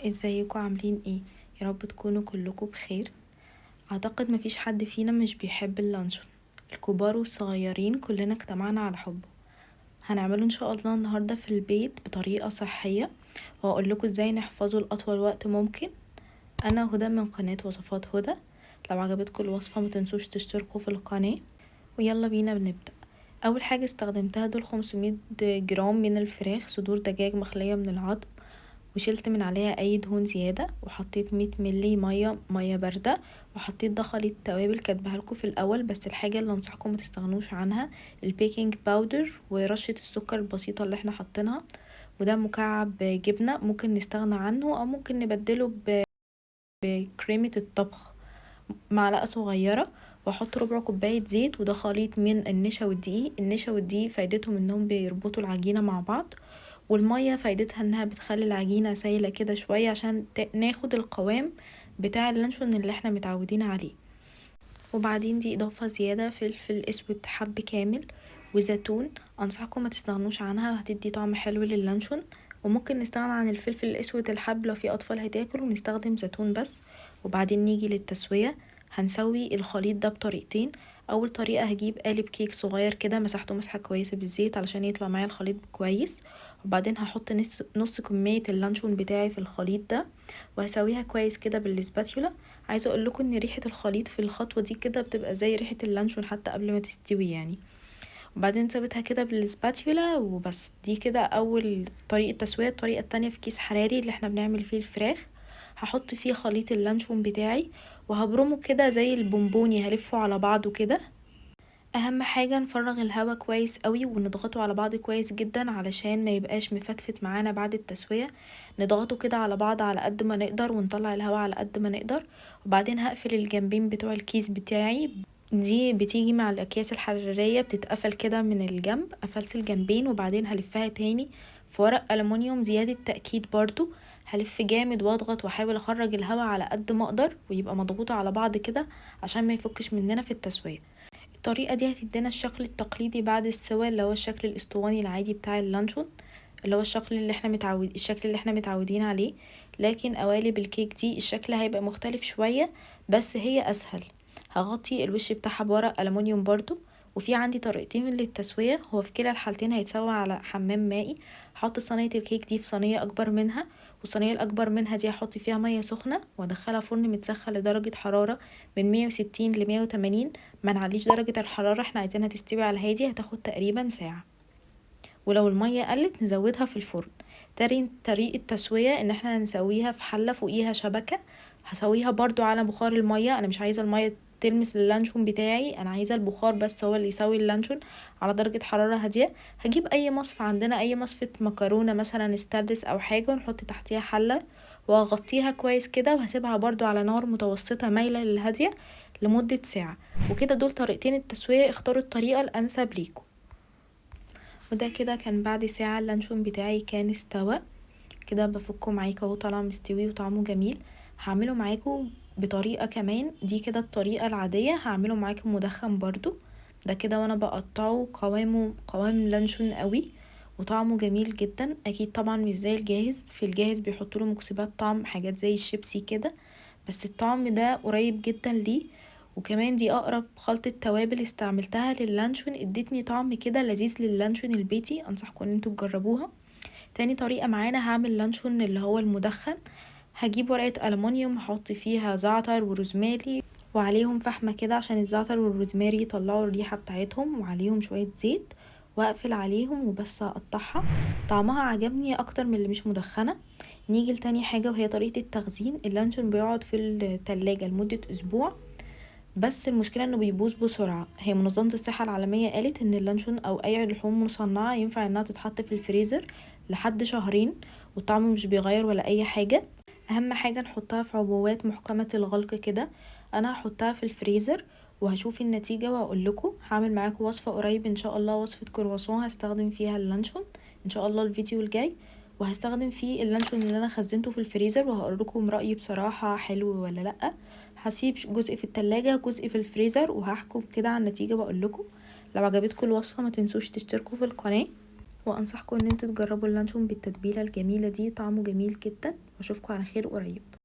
ازيكم عاملين ايه؟ يا رب تكونوا كلكم بخير. اعتقد مفيش حد فينا مش بيحب اللانشون، الكبار والصغيرين كلنا اجتمعنا على حبه. هنعمله ان شاء الله النهارده في البيت بطريقه صحيه، وهقول لكم ازاي نحفظه لاطول وقت ممكن. انا هدى من قناه وصفات هدى. لو عجبتكم الوصفه ما تنسوش تشتركوا في القناه، ويلا بينا بنبدا. اول حاجه استخدمتها دول 500 جرام من الفراخ صدور دجاج مخليه من العظم، وشلت من عليها اي دهون زيادة، وحطيت 100 ملي مية باردة، وحطيت ده خليط توابل كاتبها لكم في الاول، بس الحاجة اللي انصحكم ما تستغنوش عنها البيكنج باودر ورشة السكر البسيطة اللي احنا حاطينها. وده مكعب جبنة ممكن نستغنى عنه او ممكن نبدله بكريمة الطبخ، معلقة صغيرة. واحط ربع كوباية زيت، وده خليط من النشا والدقيق. النشا والدقيق فايدتهم انهم بيربطوا العجينة مع بعض، والمية فايدتها انها بتخلي العجينة سايلة كده شوية عشان ناخد القوام بتاع اللانشون اللي احنا متعودين عليه. وبعدين دي اضافة زيادة فلفل اسود حب كامل وزيتون، انصحكم ما تستغنوش عنها، هتدي طعم حلو للانشون. وممكن نستغنى عن الفلفل الاسود الحب لو في اطفال هتاكل ونستخدم زيتون بس. وبعدين نيجي للتسوية. هنسوي الخليط ده بطريقتين. اول طريقة هجيب قالب كيك صغير كده مسحته مسحة كويسة بالزيت علشان يطلع معايا الخليط كويس، وبعدين هحط نص كمية اللانشون بتاعي في الخليط ده، وهسويها كويس كده بالسباتيولا. عايزه اقول لكم ان ريحه الخليط في الخطوه دي كده بتبقى زي ريحه اللانشون حتى قبل ما تستوي يعني. وبعدين سويتها كده بالسباتيولا وبس. دي كده اول طريقه تسويه. الطريقه التانية في كيس حراري اللي احنا بنعمل فيه الفراخ، هحط فيه خليط اللانشون بتاعي وهبرمه كده زي البونبوني، هلفه على بعضه كده. اهم حاجة نفرغ الهواء كويس قوي ونضغطه على بعض كويس جدا علشان ما يبقاش مفتفت معانا بعد التسوية. نضغطه كده على بعض على قد ما نقدر ونطلع الهواء على قد ما نقدر. وبعدين هقفل الجنبين بتوع الكيس بتاعي، دي بتيجي مع الاكياس الحرارية بتتقفل كده من الجنب. قفلت الجنبين وبعدين هلفها تاني في ورق ألمونيوم زيادة تأكيد برضو. هلف جامد واضغط واحاول اخرج الهواء على قد ما اقدر ويبقى مضغوطة على بعض كده عشان ما يفكش مننا في التسوية. الطريقة دي هتدينا الشكل التقليدي بعد السوا، اللي هو الشكل الاسطواني العادي بتاع اللانشون، اللي هو الشكل اللي احنا متعودين عليه. لكن قوالب الكيك دي الشكل هيبقى مختلف شوية، بس هي اسهل. هغطي الوش بتاعها بورق ألمونيوم برضو. وفي عندي طريقتين للتسوية، هو في كلا الحالتين هيتسوى على حمام مائي. هحط صينية الكيك دي في صينية اكبر منها، والصينية الاكبر منها دي هحط فيها مية سخنة وادخلها فرن متسخن لدرجة حرارة من 160 ل 180. ما نعليش درجة الحرارة، احنا عايزينها تستوي على هادي، هتاخد تقريبا ساعة. ولو المية قلت نزودها في الفرن. تاني طريقة تسوية ان احنا نسويها في حلة فوقيها شبكة. هسويها برضو على بخار المية، انا مش عايزة المية تلمس اللانشون بتاعي، انا عايزة البخار بس هو اللي يسوي اللانشون على درجة حرارة هادية. هجيب اي مصفى عندنا، اي مصفى مكرونة مثلا ستانلس او حاجة، ونحط تحتيها حلة واغطيها كويس كده وهسيبها برضو على نار متوسطة مايلة للهادية لمدة ساعة. وكده دول طريقتين التسوية، اختاروا الطريقة الانسب ليكم. وده كده كان بعد ساعة اللانشون بتاعي كان استوى كده، بفكه معاكم اهو طالع مستوي وطعمه جميل. هعمله معاكم بطريقة كمان، دي كده الطريقة العادية، هعمله معاكم مدخن برضو. ده كده وانا بقطعه قوامه قوام لانشون قوي وطعمه جميل جدا. اكيد طبعا مش زي الجاهز، في الجاهز بيحطوله مكسبات طعم حاجات زي الشيبسي كده، بس الطعم ده قريب جدا ليه. وكمان دي اقرب خلطة توابل استعملتها للانشون، ادتني طعم كده لذيذ للانشون البيتي، انصحكم ان انتوا تجربوها. تاني طريقة معانا هعمل لانشون اللي هو المدخن. هجيب ورقة ألمونيوم هحط فيها زعتر وروزماري وعليهم فحمة كده عشان الزعتر والروزماري يطلعوا الريحة بتاعتهم، وعليهم شوية زيت واقفل عليهم وبس اقطعها. طعمها عجبني اكتر من اللي مش مدخنة. نيجي لتاني حاجة وهي طريقة التخزين. اللانشون بيقعد في التلاجة لمدة اسبوع، بس المشكلة انه بيبوظ بسرعة. هي منظمة الصحة العالمية قالت ان اللانشون او اي لحوم مصنعة ينفع انها تتحط في الفريزر لحد شهرين والطعم مش بيغير ولا اي حاجة. اهم حاجة نحطها في عبوات محكمة الغلق كده. انا هحطها في الفريزر وهشوف النتيجة وهقول لكم. هعمل معاكم وصفة قريب ان شاء الله، وصفة كرواسون هستخدم فيها اللانشون ان شاء الله الفيديو الجاي، وهستخدم فيه اللانشون اللي انا خزنته في الفريزر وهقول لكم رأيي بصراحة حلو ولا لأ. هسيب جزء في التلاجة جزء في الفريزر وهحكم كده على النتيجة بقول لكم. لو عجبتكم الوصفة ما تنسوش تشتركوا في القناة، وانصحكم ان انتوا تجربوا اللانشون بالتتبيله الجميله دي، طعمه جميل جدا. واشوفكم على خير قريب.